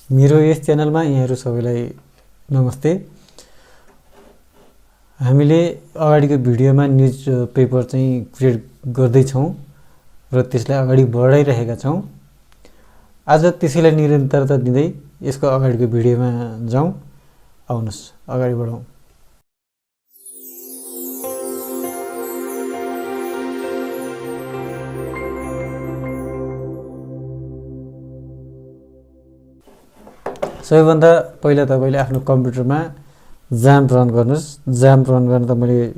मेरो यस च्यानलमा यहाँहरू सबैलाई नमस्ते। हामीले अगाडिको भिडियोमा न्युज पेपर चाहिँ क्रिएट गर्दैछौँ र त्यसलाई अगाडि बढाइरहेका छौँ। आज त्यसैलाई निरन्तरता दिँदै यसको अगाडिको भिडियोमा जाउँ। आउनुहोस् अगाडि बढौँ। सबैभन्दा पहिला तपाईले आफ्नो कम्प्युटरमा जाम्प रन गर्नुस्। जाम्प रन गर्न त मैले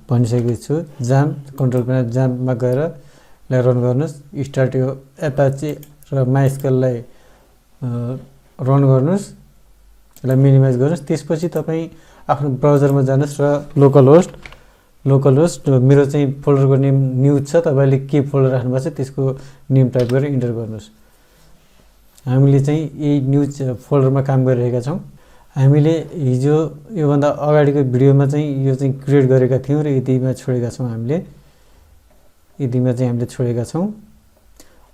भनिसकेको छु। जाम्प कन्ट्रोल प्यानल जाम्पमा गएर यसलाई रन गर्नुस्। स्टार्ट यो एपाचे र माइस्केललाई रन गर्नुस्। यसलाई मिनिमाइज गर्नुस्। त्यसपछि तपाईँ आफ्नो ब्राउजरमा जानुस् र लोकल होस्ट मेरो चाहिँ फोल्डरको नेम न्युज छ। तपाईले के फोल्डर राख्नुभएको छ त्यसको नेम टाइप गरेर इन्टर गर्नुस्। हामीले चाहिँ यही न्युज फोल्डरमा काम गरिरहेका छौँ। हामीले हिजो योभन्दा अगाडिको भिडियोमा चाहिँ यो चाहिँ क्रिएट गरेका थियौँ र यतिमा छोडेका छौँ। हामीले छोडेका छौँ।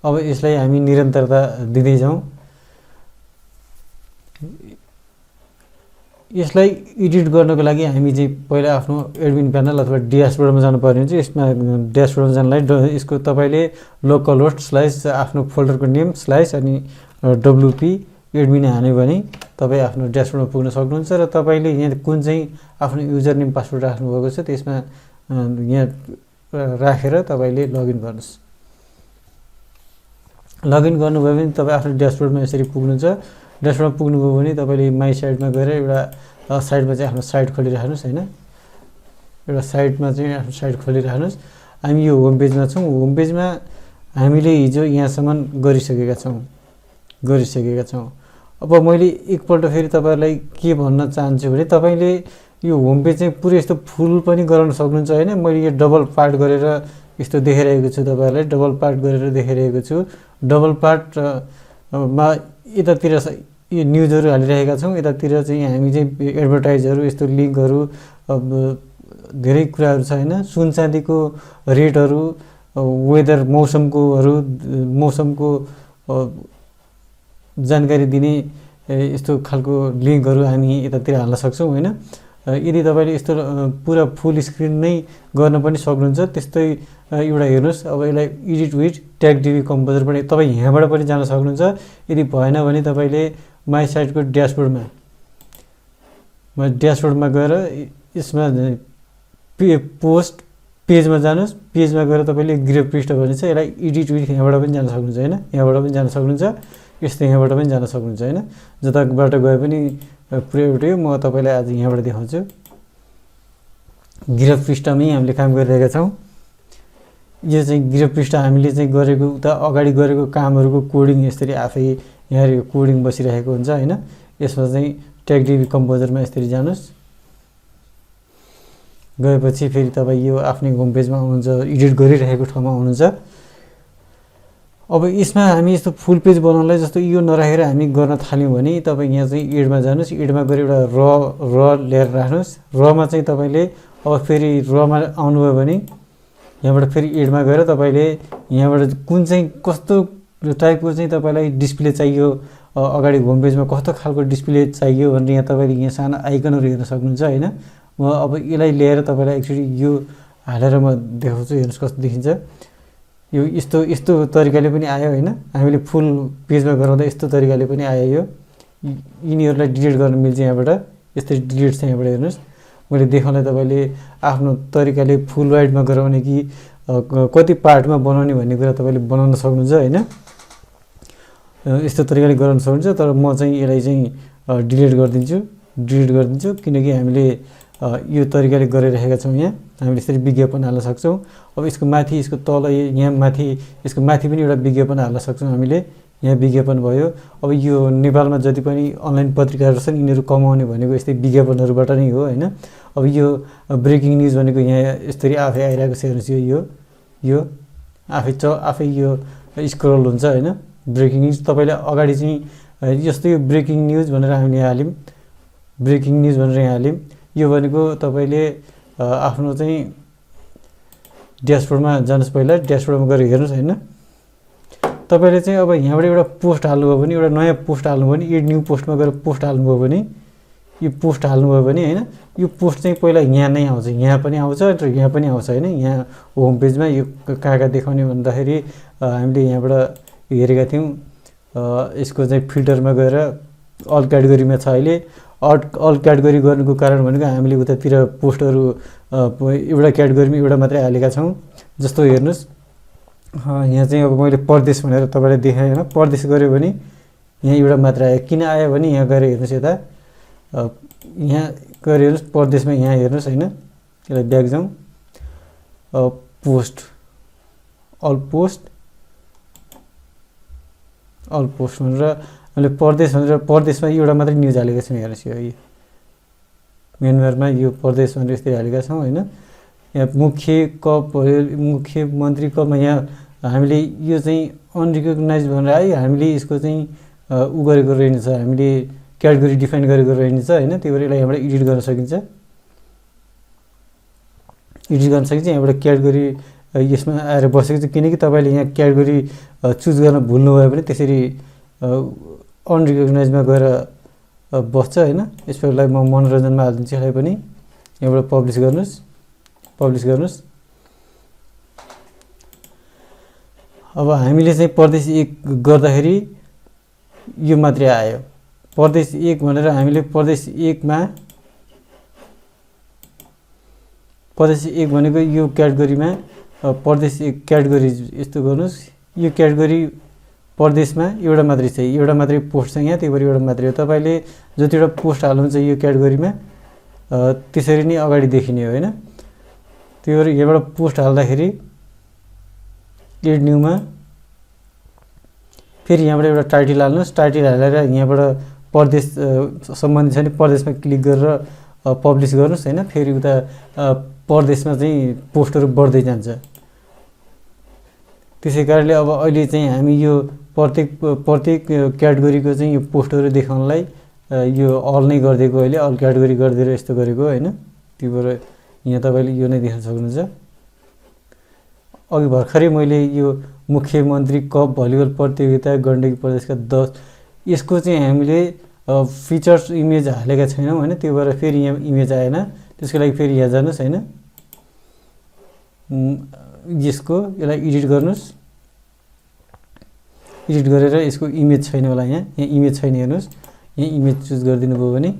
अब यसलाई हामी निरन्तरता दिँदै जाउँ। यसलाई एडिट गर्नको लागि हामी चाहिँ पहिला आफ्नो एडमिन प्यानल अथवा ड्यासबोर्डमा जानुपर्ने हुन्छ। यसमा ड्यासबोर्डमा जानलाई यसको तपाईले लोकल होस्ट स्ल्यास आफ्नो फोल्डरको नेम स्ल्यास अनि WP एडमिन हान्यो भने तपाईँ आफ्नो ड्यासबोर्डमा पुग्न सक्नुहुन्छ र तपाईँले यहाँ कुन चाहिँ आफ्नो युजर नेम पासवर्ड राख्नुभएको छ त्यसमा यहाँ राखेर तपाईँले लगइन गर्नुहोस्। लगइन गर्नुभयो भने तपाईँ आफ्नो ड्यासबोर्डमा यसरी पुग्नुहुन्छ। ड्यासबोर्डमा पुग्नुभयो भने तपाईँले माई साइटमा गएर एउटा साइटमा चाहिँ आफ्नो साइट खोलिराख्नुहोस्। होइन, एउटा साइटमा चाहिँ आफ्नो साइट खोलिराख्नुहोस्। हामी यो होम पेजमा छौँ। होम पेजमा हामीले हिजो यहाँसम्म गरिसकेका छौँ। अब मैले एकपल्ट फेरि तपाईँहरूलाई के भन्न चाहन्छु भने तपाईँले यो होम पेज चाहिँ पुरै यस्तो फुल पनि गराउन सक्नुहुन्छ। होइन, मैले यो डबल पार्ट गरेर यस्तो देखाइरहेको छु। तपाईँहरूलाई डबल पार्ट गरेर देखाइरहेको छु। डबल पार्टमा यतातिर यो न्युजहरू हालिरहेका छौँ। यतातिर चाहिँ हामी चाहिँ एडभर्टाइजहरू यस्तो लिङ्कहरू धेरै कुराहरू छ। होइन, सुन चाँदीको रेटहरू, वेदर मौसमको जानकारी दिने यस्तो खालको लिङ्कहरू हामी यतातिर हाल्न सक्छौँ। होइन, यदि तपाईँले यस्तो पुरा फुल स्क्रिन नै गर्न पनि सक्नुहुन्छ। त्यस्तै एउटा हेर्नुहोस्। अब यसलाई edit with tag DB composer पनि तपाईँ यहाँबाट पनि जान सक्नुहुन्छ। यदि भएन भने तपाईँले माई साइटको ड्यासबोर्डमा गएर यसमा पोस्ट पेजमा जानुहोस्। पेजमा गएर तपाईँले गृह पृष्ठ भन्ने छ, यसलाई एडिट विथ यहाँबाट पनि जान सक्नुहुन्छ। होइन, यहाँबाट पनि जान सक्नुहुन्छ। यस्तै यहाँबाट पनि जान सक्नुहुन्छ। होइन, जताबाट गए पनि पुरै एउटै हो। म तपाईँलाई आज यहाँबाट देखाउँछु। गृह पृष्ठमै हामीले काम गरिरहेका छौँ। यो चाहिँ गृह पृष्ठ हामीले चाहिँ गरेको उता अगाडि गरेको कामहरूको कोडिङ यसरी आफै यहाँ कोडिङ बसिरहेको हुन्छ। होइन, यसमा चाहिँ ट्याग डिबी कम्पोजरमा यसरी जानुहोस्। गएपछि फेरि तपाईँ यो आफ्नै होम पेजमा आउनुहुन्छ, एडिट गरिरहेको ठाउँमा आउनुहुन्छ। अब यसमा हामी यस्तो फुल पेज बनाउनलाई जस्तो यो नराखेर हामी गर्न थाल्यौँ भने तपाईँ यहाँ चाहिँ एडमा जानुहोस्। एडमा गएर एउटा र ल्याएर राख्नुहोस्। रमा चाहिँ तपाईँले अब फेरि रमा आउनुभयो भने यहाँबाट फेरि एडमा गएर तपाईँले यहाँबाट कुन चाहिँ कस्तो टाइपको चाहिँ तपाईँलाई डिस्प्ले चाहियो, अगाडि होम पेजमा कस्तो खालको डिस्प्ले चाहियो भनेर यहाँ तपाईँले यहाँ सानो आइकनहरू हेर्न सक्नुहुन्छ। होइन, म अब यसलाई ल्याएर तपाईँलाई एक्चुअली यो हालेर म देखाउँछु। हेर्नुहोस् कस्तो देखिन्छ। यो यस्तो तरिकाले पनि आयो। होइन, हामीले फुल पेजमा गराउँदा यस्तो तरिकाले पनि आयो। यो यिनीहरूलाई डिलिट गर्न मिल्छ यहाँबाट। यस्तै डिलिट छ यहाँबाट। हेर्नुहोस्, मैले देखाउँदा तपाईँले आफ्नो तरिकाले फुल वाइडमा गराउने कि कति पार्टमा बनाउने भन्ने कुरा तपाईँले बनाउन सक्नुहुन्छ। होइन, यस्तो तरिकाले गराउन सक्नुहुन्छ। तर म चाहिँ यसलाई चाहिँ डिलिट गरिदिन्छु किनकि हामीले यो तरिकाले गरिरहेका छौँ। यहाँ हामीले यसरी विज्ञापन हाल्न सक्छौँ। अब यसको माथि, यसको तल, यहाँ माथि, यसको माथि पनि एउटा विज्ञापन हाल्न सक्छौँ हामीले। यहाँ विज्ञापन भयो। अब यो नेपालमा जति पनि अनलाइन पत्रिकाहरू छन् यिनीहरू कमाउने भनेको यस्तै विज्ञापनहरूबाट नै हो। होइन, अब यो ब्रेकिङ न्युज भनेको यहाँ यसरी आफै आइरहेको छ। हेर्नुहोस्, यो आफै यो स्क्रोल हुन्छ। होइन, ब्रेकिङ न्युज तपाईँले अगाडि चाहिँ जस्तो यो ब्रेकिङ न्युज भनेर हामीले यहाँ हाल्यौँ। यो भनेको तपाईँले आफ्नो चाहिँ ड्यासबोर्डमा जानुहोस्। पहिला ड्यासबोर्डमा गएर हेर्नुहोस्। होइन, तपाईँले चाहिँ अब यहाँबाट एउटा पोस्ट हाल्नुभयो भने एउटा नयाँ पोस्ट हाल्नुभयो भने एड न्यू पोस्टमा गएर पोस्ट हाल्नुभयो भने यो पोस्ट हाल्नुभयो भने होइन यो पोस्ट चाहिँ पहिला यहाँ नै आउँछ, यहाँ पनि आउँछ र यहाँ पनि आउँछ होइन। यहाँ होम पेजमा यो कहाँ देखाउने भन्दाखेरि हामीले यहाँबाट हेरेका थियौँ। यसको चाहिँ फिल्टरमा गएर अल क्याटेगोरीमा छ अहिले। अल क्याटेगोरी गर्नुको कारण भनेको हामीले उतातिर पोस्टहरू एउटा क्याटेगोरीमा एउटा मात्रै हालेका छौँ। जस्तो हेर्नुहोस् यहाँ चाहिँ अब मैले परदेश भनेर तपाईँलाई देखाएँ होइन, परदेश गऱ्यो भने यहाँ एउटा मात्र आयो। किन आयो भने यहाँ गएर हेर्नुहोस्, यता यहाँ गएर हेर्नुहोस् परदेशमा, यहाँ हेर्नुहोस् होइन। यसलाई ब्याक जाउँ, पोस्ट अल पोस्ट भनेर मैले परदेश भनेर परदेशमा एउटा मात्रै न्युज हालेको छौँ। हेर्नुहोस् यो म्यानमारमा यो परदेश भनेर यस्तै हालेका छौँ होइन। यहाँ मुख्यमन्त्री कपमा यहाँ हामीले यो चाहिँ अनरिकगनाइज भनेर आयो। हामीले यसको चाहिँ उ गरेको रहेछ, हामीले क्याटेगोरी डिफाइन गरेको रहेछ होइन। त्यही भएर यसलाई यहाँबाट एडिट गर्न सकिन्छ। यहाँबाट क्याटेगोरी यसमा आएर बसेको छ, किनकि तपाईँले यहाँ क्याटेगोरी चुज गर्न भुल्नुभयो भने त्यसरी अनरिकगनाइजमा गएर बस्छ होइन। यसलाई म मनोरञ्जनमा हालिदिन्छु। यसलाई पनि यहाँबाट पब्लिस गर्नुहोस्। अब हामीले चाहिँ परदेश 1 गर्दाखेरि यो मात्रै आयो। परदेश 1 भनेर हामीले परदेश 1 भनेको यो क्याटेगोरीमा परदेश 1 क्याटेगोरी यस्तो गर्नुहोस्। यो क्याटेगोरी परदेशमा एउटा मात्रै छ, एउटा मात्रै पोस्ट छ यहाँ, त्यही भएर एउटा मात्रै हो। तपाईँले जतिवटा पोस्ट हाल्नुहुन्छ यो क्याटेगोरीमा त्यसरी नै अगाडि देखिने हो होइन। त्यही भएर यहाँबाट पोस्ट हाल्दाखेरि एड न्यूमा फेरि यहाँबाट एउटा टाइटल हाल्नुहोस्। टाइटल हालेर यहाँबाट परदेश सम्बन्धित छ भने परदेशमा क्लिक गरेर पब्लिस गर्नुहोस् होइन। फेरि उता परदेशमा चाहिँ पोस्टहरू बढ्दै जान्छ। त्यसै कारणले अब अहिले चाहिँ हामी यो प्रत्येक क्याटेगोरीको चाहिँ यो पोस्टहरू देखाउनलाई यो अल नै गरिदिएको, अहिले अल क्याटेगोरी गरिदिएर यस्तो गरेको होइन। त्यही भएर यहाँ तपाईँले यो नै देख्न सक्नुहुन्छ। अघि भर्खरै मैले यो मुख्यमन्त्री कप भलिबल प्रतियोगिता गण्डकी प्रदेशका 10 यसको चाहिँ हामीले फिचर्स इमेज हालेका छैनौँ होइन। त्यो भएर फेरि यहाँ इमेज आएन। त्यसको लागि फेरि यहाँ जानुहोस् होइन। यसलाई एडिट गर्नुहोस्। एडिट गरेर यसको इमेज छैन होला, यहाँ इमेज छैन। हेर्नुहोस् यहाँ इमेज चुज गरिदिनु भयो भने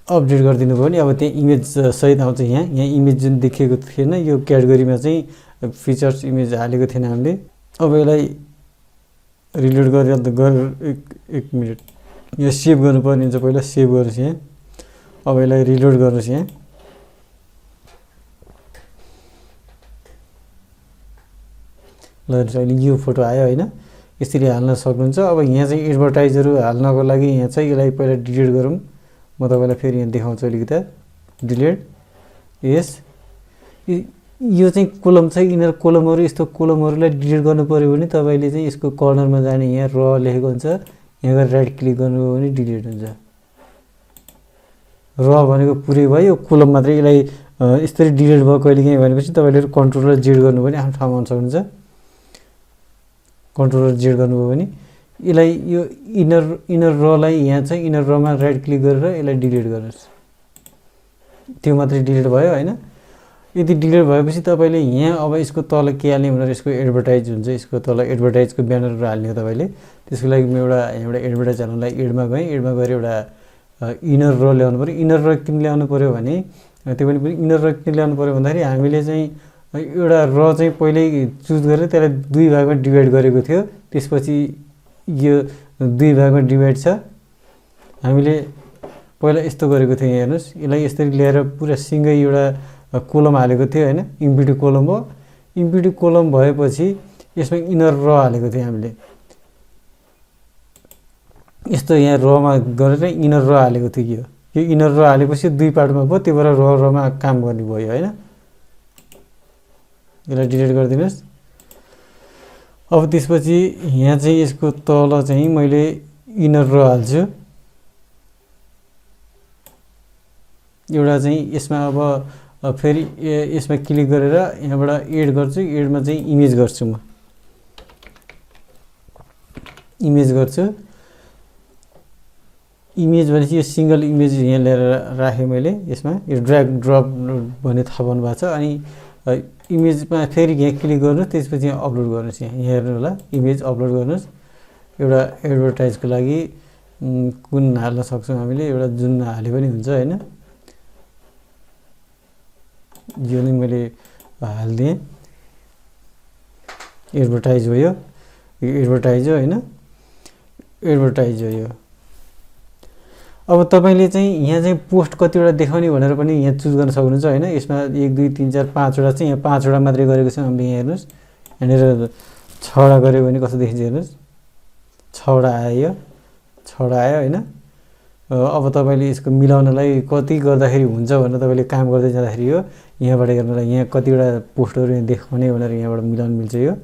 अपडेट गरिदिनु भयो भने अब त्यहाँ इमेज सहित आउँछ। यहाँ इमेज जुन देखिएको थिएन यो क्याटेगोरीमा चाहिँ फिचर्स इमेज हालेको थिएन हामीले। अब यसलाई रिलोड गरेर एक मिनट यहाँ सेभ गर्नुपर्ने हुन्छ। पहिला सेभ गर्नुहोस् यहाँ। अब यसलाई रिलोड गर्नुहोस् यहाँ। ल अहिले यो फोटो आयो होइन। यसरी हाल्न सक्नुहुन्छ। अब यहाँ चाहिँ एडभर्टाइजहरू हाल्नको लागि यहाँ चाहिँ यसलाई पहिला डिलिट गरौँ। म तपाईँलाई फेरि यहाँ देखाउँछु अलिकति। डिलिट यस। यो चाहिँ कोलम छ, यिनीहरू कोलमहरू, यस्तो कोलमहरूलाई डिलिट गर्नु पऱ्यो भने तपाईँले चाहिँ यसको कर्नरमा जाने यहाँ र लेखेको हुन्छ, यहाँ गएर राइट क्लिक गर्नुभयो भने डिलिट हुन्छ। र भनेको पुरै भयो, कोलम मात्रै। यसलाई यसरी डिलिट भयो कहिलेकाहीँ भनेपछि तपाईँले कन्ट्रोल जेड गर्नुभयो भने आफ्नो ठाउँमा आउन सक्नुहुन्छ। कन्ट्रोल जेड गर्नुभयो भने यसलाई यो इनर रलाई यहाँ चाहिँ इनर रमा राइट क्लिक गरेर यसलाई डिलिट गर्नुहोस्। त्यो मात्रै डिलिट भयो होइन। यदि डिलिट भएपछि तपाईँले यहाँ अब यसको तल के हाल्ने भनेर यसको एडभर्टाइज हुन्छ, यसको तल एडभर्टाइजको ब्यानरहरू हाल्ने हो तपाईँले। त्यसको लागि म यहाँबाट एडभर्टाइज हाल्नुलाई एडमा गएँ। एडमा गएर एउटा इनर र ल्याउनु पऱ्यो। इनर र किन ल्याउनु पऱ्यो भने त्यो पनि इनर र किन ल्याउनु पऱ्यो भन्दाखेरि हामीले चाहिँ एउटा र चाहिँ पहिल्यै चुज गरेर त्यसलाई 2 भागमा डिभाइड गरेको थियो। त्यसपछि यो 2 भागमा डिभाइड छ। हामीले पहिला यस्तो गरेको थियो। यहाँ हेर्नुहोस्, यसलाई यसरी ल्याएर पुरा सिङ्गै एउटा कोलम हालेको थियो होइन। इम्पिटी कोलम हो। इम्पिटी कोलम भएपछि यसमा इनर र हालेको थियो हामीले। यस्तो यहाँ रमा गरेर इनर र हालेको थियो। यो इनर र हालेपछि 2 पार्टमा भयो। त्यो भएर रमा काम गर्ने भयो होइन। यसलाई डिलिट गरिदिनुहोस्। अब त्यसपछि यहाँ चाहिँ यसको तल चाहिँ मैले इनर र हाल्छु। एउटा चाहिँ यसमा अब फेरि यसमा क्लिक गरेर यहाँबाट एड गर्छु, एडमा चाहिँ इमेज गर्छु, म इमेज गर्छु। इमेज भनेपछि यो सिंगल इमेज यहाँ ल्याएर राखेँ मैले, यसमा यो ड्र्याग ड्रप भन्ने थाहा पाउनु भएको छ। अनि इमेजमा फेरि यहाँ क्लिक गर्नुहोस्, त्यसपछि यहाँ अपलोड गर्नुहोस्, यहाँ हेर्नु होला, इमेज अपलोड गर्नुहोस्। एउटा एडभर्टाइजको लागि कुन हाल्न सक्छौँ हामीले, एउटा जुन हाले पनि हुन्छ होइन, यो नै मैले हालिदिएँ, एडभर्टाइज हो यो एडभर्टाइज हो होइन, एडभर्टाइज हो यो। अब तपाईँले चाहिँ यहाँ चाहिँ पोस्ट कतिवटा देखाउने भनेर पनि यहाँ चुज गर्न सक्नुहुन्छ होइन। यसमा 1 2 3 4 5वटा चाहिँ यहाँ 5वटा मात्रै गरेको छ हामीले, यहाँ हेर्नुहोस्, यहाँनिर 6वटा गऱ्यो भने कस्तो देखिन्छ हेर्नुहोस्, 6वटा आयो, यो 6वटा आयो होइन। अब तपाईँले यसको मिलाउनलाई कति गर्दाखेरि हुन्छ भनेर तपाईँले काम गर्दै जाँदाखेरि यो यहाँबाट हेर्नुलाई यहाँ कतिवटा पोस्टहरू यहाँ देखाउने भनेर यहाँबाट मिलाउनु मिल्छ। यो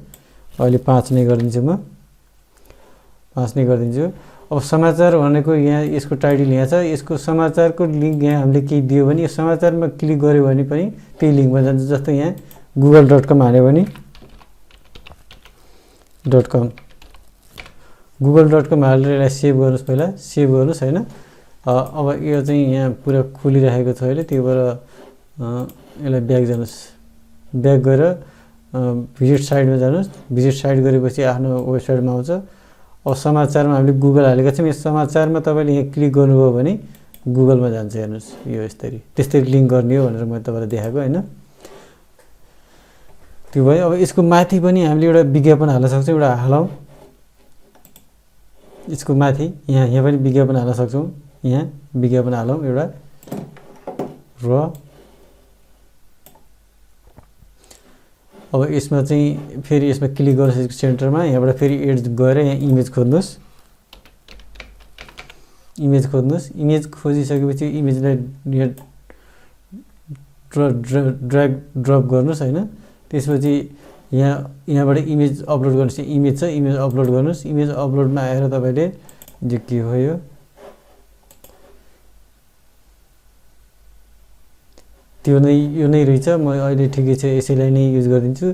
अहिले 5 नै गरिदिन्छु, म 5 नै गरिदिन्छु। अब समाचार भनेको यहाँ यसको टाइटल यहाँ छ, यसको समाचारको लिङ्क यहाँ हामीले केही दियो भने यो समाचारमा क्लिक गऱ्यो भने पनि त्यही लिङ्कमा जान्छ। जस्तो यहाँ google.com हाल्यो भने .com google.com हालेर यसलाई सेभ गर्नुहोस्, पहिला सेभ गर्नुहोस् होइन। अब यो चाहिँ यहाँ पुरा खुलिरहेको छ अहिले, त्यही भएर यसलाई ब्याक जानुहोस्, ब्याक गएर भिजिट साइटमा जानुहोस्। भिजिट साइट गरेपछि आफ्नो वेबसाइटमा आउँछ। अब समाचारमा हामीले गुगल हालेका छौँ, यस समाचारमा तपाईँले यहाँ क्लिक गर्नुभयो भने गुगलमा जान्छ, हेर्नुहोस् यो यसरी, त्यस्तै लिङ्क गर्ने हो भनेर मैले तपाईँलाई देखाएको होइन। त्यो भयो। अब यसको माथि पनि हामीले एउटा विज्ञापन हाल्न सक्छौँ, एउटा हालौँ यसको माथि, यहाँ पनि विज्ञापन हाल्न सक्छौँ, यहाँ विज्ञापन हालौँ एउटा र अब यसमा चाहिँ फेरि यसमा क्लिक गर्नुहोस् सेन्टरमा, यहाँबाट फेरि एड गएर यहाँ इमेज खोज्नुहोस्, इमेज खोज्नुहोस्। इमेज खोजिसकेपछि इमेजलाई यहाँ ड्र्याग ड्रप गर्नुहोस् होइन। त्यसपछि यहाँबाट इमेज अपलोड गर्नुहोस्, इमेज छ, इमेज अपलोड गर्नुहोस्। इमेज अपलोडमा आएर तपाईँले जो के हो यो नै रहेछ। म अहिले ठिकै छ, यसैलाई नै युज गरिदिन्छु।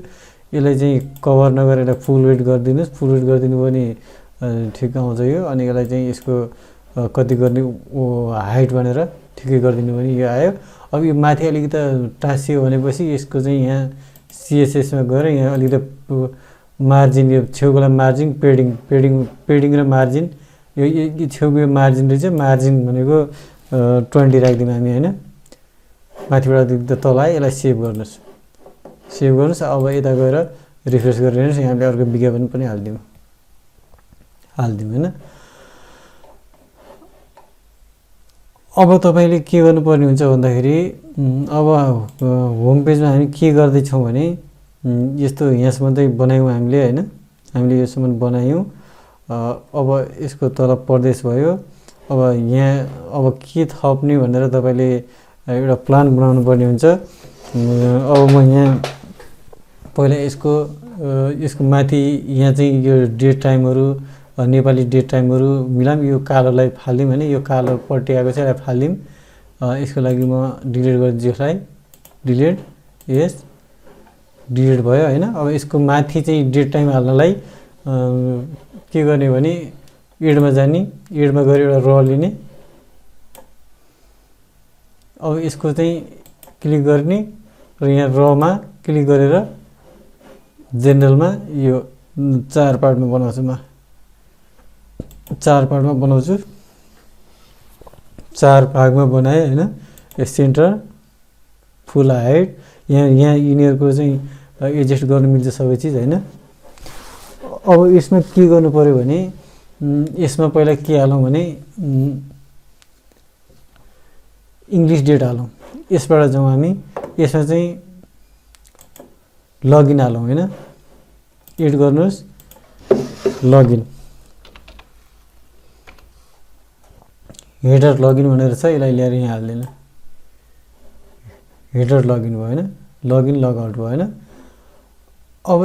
यसलाई चाहिँ कभर नगरेर फुल वेट गरिदिनुहोस्, फुल वेट गरिदिनु भने ठिक आउँछ यो। अनि यसलाई चाहिँ यसको कति गर्ने हाइट भनेर ठिकै गरिदिनु भने यो आयो। अब यो माथि अलिकति टाँसियो भनेपछि यसको चाहिँ यहाँ CSSमा गएर यहाँ अलिकति मार्जिन, यो छेउकोलाई मार्जिन, पेडिङ र मार्जिन, यो छेउको मार्जिन रहेछ। मार्जिन भनेको 20 राखिदिउँ हामी होइन। माथिबाट त तल आयो, यसलाई सेभ गर्नुहोस्, सेभ गर्नुहोस्। अब यता गएर रिफ्रेस गरेर हेर्नुहोस्, यहाँले अर्को विज्ञापन पनि हालिदिउँ होइन। अब तपाईँले के गर्नुपर्ने हुन्छ भन्दाखेरि अब होम पेजमा हामी के गर्दैछौँ भने यस्तो यहाँसम्म चाहिँ बनायौँ हामीले होइन, हामीले योसम्म बनायौँ। अब यसको तल प्रदेश भयो। अब यहाँ अब के थप्ने भनेर तपाईँले एउटा प्लान बनाउनु पर्ने हुन्छ। अब म यहाँ पहिला यसको माथि यहाँ चाहिँ यो डेट टाइमहरू, नेपाली डेट टाइमहरू मिलाऊँ। यो कालोलाई फालिदिउँ होइन, यो कालो पट्टि आएको छ, यसलाई फालिदिउँ। यसको लागि म डिलिट गरिदिन्छु, यसलाई डिलिट, यस डिलिट भयो होइन। अब यसको माथि चाहिँ डेट टाइम हाल्नलाई के गर्ने भने एडमा जाने, एडमा गएर एउटा र लिने। अब यसको चाहिँ क्लिक गर्ने र यहाँ रमा क्लिक गरेर जेनरलमा यो 4 पार्टमा बनाउँछु, म 4 पार्टमा बनाउँछु, 4 भागमा बनाएँ होइन। यो सेन्टर, फुल हाइट, यहाँ यिनीहरूको चाहिँ एडजस्ट गर्नु मिल्छ सबै चिज होइन। अब यसमा के गर्नु पर्यो भने यसमा पहिला के हालौँ भने इङ्ग्लिस डेट हालौँ। यसबाट जाउँ हामी, यसमा चाहिँ लगइन हालौँ होइन, एड गर्नुहोस्, लगइन, हेडर लगइन भनेर छ, यसलाई ल्याएर यहाँ हाल्दैन, हेडर लगइन भयो होइन, लगइन लगआउट भयो होइन। अब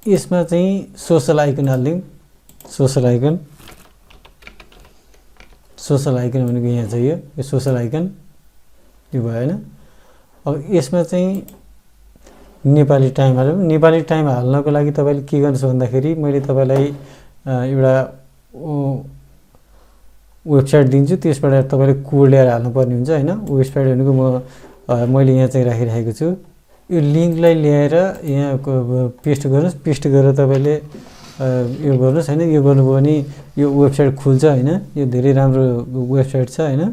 यसमा चाहिँ सोसल आइकन हालिदिउँ, सोसल आइकन भनेको यहाँ छ, यो सोसल आइकन यो भयो होइन। अब यसमा चाहिँ नेपाली टाइम हाल्नु। नेपाली टाइम हाल्नको लागि तपाईँले के गर्नुहोस् भन्दाखेरि मैले तपाईँलाई एउटा वेबसाइट दिन्छु, त्यसबाट तपाईँले कोड ल्याएर हाल्नुपर्ने हुन्छ होइन। वेबसाइट भनेको मैले यहाँ चाहिँ राखिराखेको छु। यो लिङ्कलाई ल्याएर यहाँ पेस्ट गर्नुहोस्। पेस्ट गरेर तपाईँले यो गर्नुहोस् होइन। यो गर्नुभयो भने यो वेबसाइट खुल्छ होइन। यो धेरै राम्रो वेबसाइट छ होइन,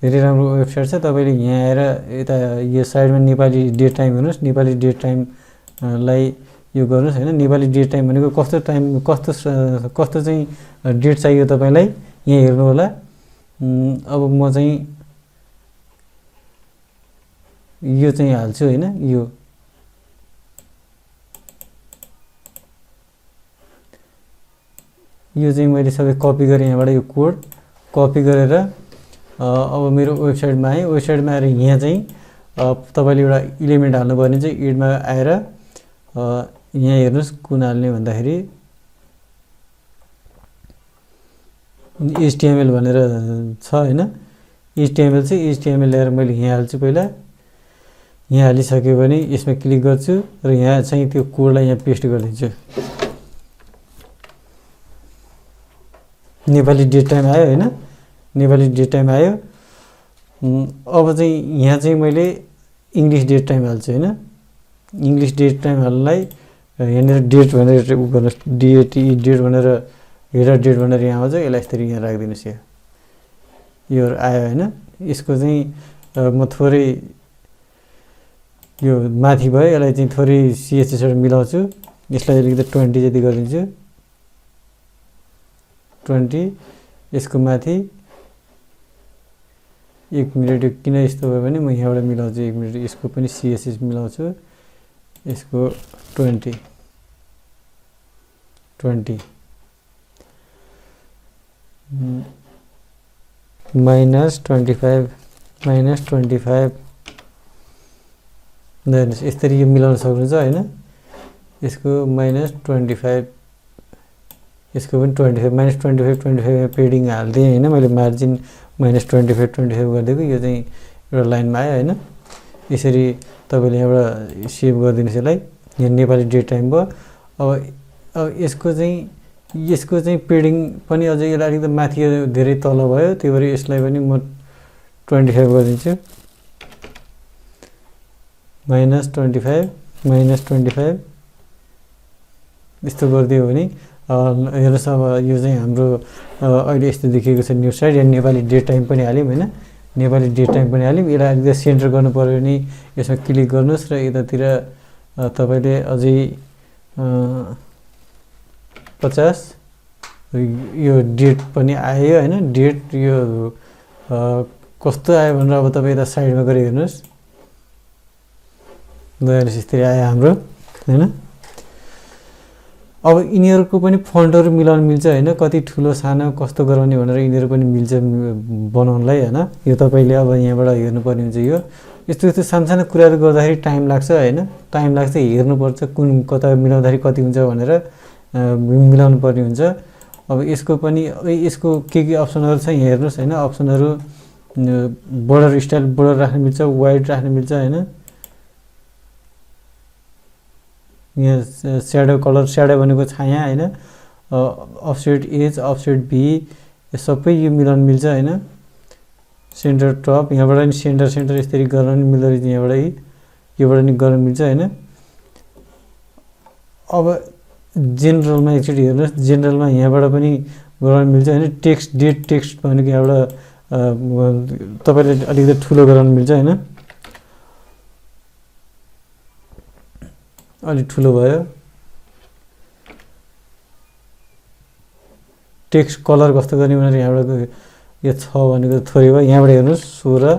धेरै राम्रो वेबसाइट छ। तपाईँले यहाँ आएर यता यो साइडमा नेपाली डेट टाइम हेर्नुहोस्। नेपाली डेट टाइमलाई यो गर्नुहोस् होइन। नेपाली डेट टाइम भनेको कस्तो टाइम कस्तो चाहिँ डेट चाहियो तपाईँलाई यहाँ हेर्नु होला। अब म चाहिँ यो चाहिँ हाल्छु होइन। यो चाहिँ मैले सबै कपी गरेँ यहाँबाट, यो कोड कपी गरेर अब मेरो वेबसाइटमा आएँ। वेबसाइटमा आएर यहाँ चाहिँ तपाईँले एउटा इलिमेन्ट हाल्नुपर्ने चाहिँ एडमा आएर यहाँ हेर्नुहोस् कुन हाल्ने भन्दाखेरि HTML भनेर छ होइन। HTML चाहिँ HTML ल्याएर मैले यहाँ हाल्छु। पहिला यहाँ हालिसक्यो भने यसमा क्लिक गर्छु र यहाँ चाहिँ त्यो कोडलाई यहाँ पेस्ट गरिदिन्छु। नेपाली डेट टाइम आयो होइन। नेपाली डेट टाइम आयो। अब चाहिँ यहाँ चाहिँ मैले इङ्ग्लिस डेट टाइम हाल्छु होइन। इङ्ग्लिस डेट टाइम हाल्नलाई यहाँनिर डेट भनेर उ गर्नुहोस्। डेट भनेर हेडर डेट भनेर यहाँ आउँछ। यसलाई यसरी यहाँ राखिदिनुहोस्। यो आयो होइन। यसको चाहिँ म थोरै यो माथि भयो, यसलाई चाहिँ थोरै CSSबाट मिलाउँछु। यसलाई अलिकति 20 जति गरिदिन्छु। 20 यसको माथि 1 मिनट। किन यस्तो भयो भने म यहाँबाट मिलाउँछु 1 मिनट। यसको पनि CSS मिलाउँछु। यसको 20 -25 हेर्नुहोस् यसरी यो मिलाउन सक्नुहुन्छ होइन। यसको -25 यसको पनि 25 -25 पेडिङ हालिदिएँ होइन। मैले मार्जिन -25 गरिदिएको। यो चाहिँ एउटा लाइनमा आयो होइन। यसरी तपाईँले यहाँबाट सेभ गरिदिनुहोस् यसलाई। यहाँ नेपाली डेट टाइम भयो। अब यसको चाहिँ पेडिङ पनि अझै यसलाई अलिकति माथि धेरै तल भयो। त्यही भएर यसलाई पनि म 25 गरिदिन्छु। -25 यस्तो गरिदियो भने हेर्नुहोस्। अब यो चाहिँ हाम्रो अहिले यस्तो देखिएको छ न्युज साइट। यहाँ नेपाली डेट टाइम पनि हाल्यौँ होइन। नेपाली डेट टाइम पनि हाल्यौँ। यसलाई अलिकति सेन्टर गर्नु पऱ्यो भने यसमा क्लिक गर्नुहोस् र यतातिर तपाईँले अझै 50 यो डेट पनि आयो होइन। डेट यो कस्तो आयो भनेर अब तपाईँ यता साइडमा गएर हेर्नुहोस्। हेर्नुहोस् यसरी आयो हाम्रो होइन। अब यिनीहरूको पनि फन्टहरू मिलाउन मिल्छ होइन। कति ठुलो सानो कस्तो गराउने भनेर यिनीहरू पनि मिल्छ बनाउनलाई होइन। यो तपाईँले अब यहाँबाट हेर्नुपर्ने हुन्छ। यो यस्तो सानो कुराहरू गर्दाखेरि टाइम लाग्छ होइन। टाइम लाग्छ, हेर्नुपर्छ कुन कता मिलाउँदाखेरि कति हुन्छ भनेर मिलाउनु पर्ने हुन्छ। अब यसको पनि यसको के अप्सनहरू छ यहाँ हेर्नुहोस् होइन। अप्सनहरू बोर्डर स्टाइल बोर्डर राख्न मिल्छ, वाइड राख्न मिल्छ होइन। यहाँ स्याडो कलर, स्याडो भनेको छाया होइन। अफसेट एज, अफसेट भी यो सबै यो मिलाउन मिल्छ होइन। सेन्टर टप यहाँबाट नि सेन्टर यसरी गर्न नि मिल्दो रहेछ। योबाट नि गर्न मिल्छ होइन। अब जेनरलमा एकचोटि हेर्नुहोस्। जेनरलमा यहाँबाट पनि गराउन मिल्छ होइन। डेट टेक्स्ट भनेको यहाँबाट तपाईँले अलिकति ठुलो गराउन मिल्छ होइन। अलि ठुलो भयो। टेक्स्ट कलर कस्तो गर्ने भनेर यहाँबाट यो छ भनेको थोरै भयो। यहाँबाट हेर्नुहोस् 16।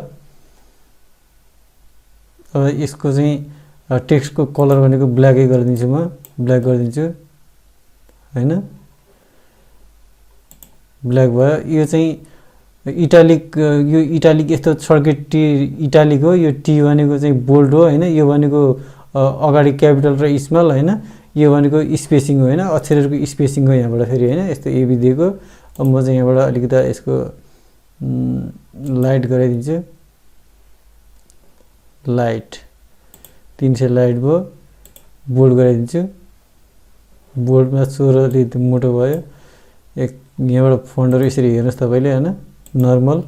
अब यसको चाहिँ टेक्स्टको कलर भनेको ब्ल्याकै गरिदिन्छु म। ब्ल्याक गरिदिन्छु होइन। ब्ल्याक भयो। यो चाहिँ इटालिक, यो इटालिक यस्तो सर्किट टी इटालिक हो। यो टी भनेको चाहिँ बोल्ड हो होइन। यो भनेको अगाडि क्यापिटल र स्मल होइन। यो भनेको स्पेसिङ हो होइन। अक्षरहरूको स्पेसिङ हो यहाँबाट फेरि होइन। यस्तो एबी दिएको। अब म चाहिँ यहाँबाट अलिकति यसको लाइट गराइदिन्छु। लाइट 300 लाइट भयो बोल्ड गराइदिन्छु बोल्डमा 16 ले मोटो भयो एक यहाँबाट फन्टहरु यसरी हेर्नुस् तपाईले हैन नर्मल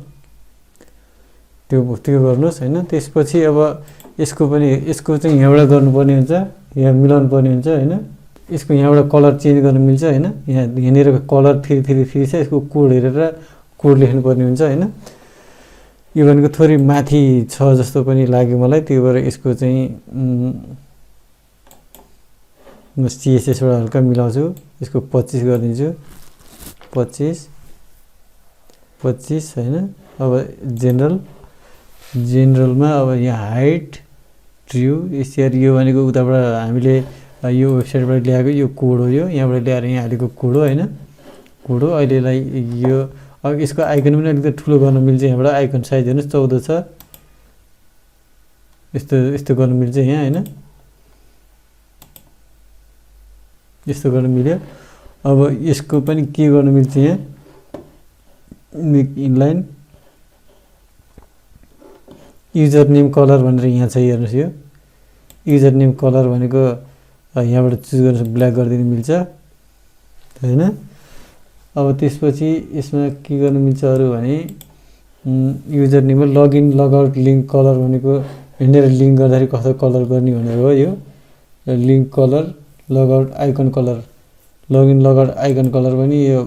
त्यो गर्नुस् हैन त्यसपछि अब यसको चाहिँ यहाँबाट गर्नुपर्ने हुन्छ यहाँ मिलाउनु पर्ने हुन्छ हैन यसको यहाँबाट कलर चेन्ज गर्न मिल्छ हैन यहाँनिर कलर फेरि छ यसको कोड हेरेर कोड लेख्नु पर्ने हुन्छ हैन यो भनेको थोरै माथि छ जस्तो पनि लाग्यो मलाई त्यही भएर यसको चाहिँ म CSS बाट हल्का मिलाउँछु यसको 25 गरिदिन्छु 25 हैन अब जेनरलमा अब यहाँ हाइट ट्रू एसआर यो भनेको उताबाट हामीले यो वेबसाइटबाट ल्याएको यो कोड हो यो यहाँबाट ल्याएर यहाँ हालेको कोड हो हैन कोड हो अहिलेलाई यो अब यसको आइकन पनि अलिकति ठुलो गर्न मिल्छ यहाँबाट आइकन साइज हेर्नुस् 14 छ यस्तो गर्न मिल्छ यहाँ हैन यस्तो गर्न मिल्यो अब यसको पनि के गर्न मिल्छ यहाँ make inline user name colour भनेर यहाँ छ हेर्नुस् यो युजर नेम कलर भनेको यहाँबाट चुज गर्न ब्ल्याक गरिदिनु मिल्छ हैन अब त्यसपछि यसमा के गर्न मिल्छ अरु भने युजर नेममा लगइन लगआउट लिंक कलर भनेको हिँडेर लिंक गर्दाखेरि कस्तो कलर गर्ने भनेको हो यो लिंक कलर लगआउट आइकन कलर लगइन लगआउट आइकन कलर पनि यो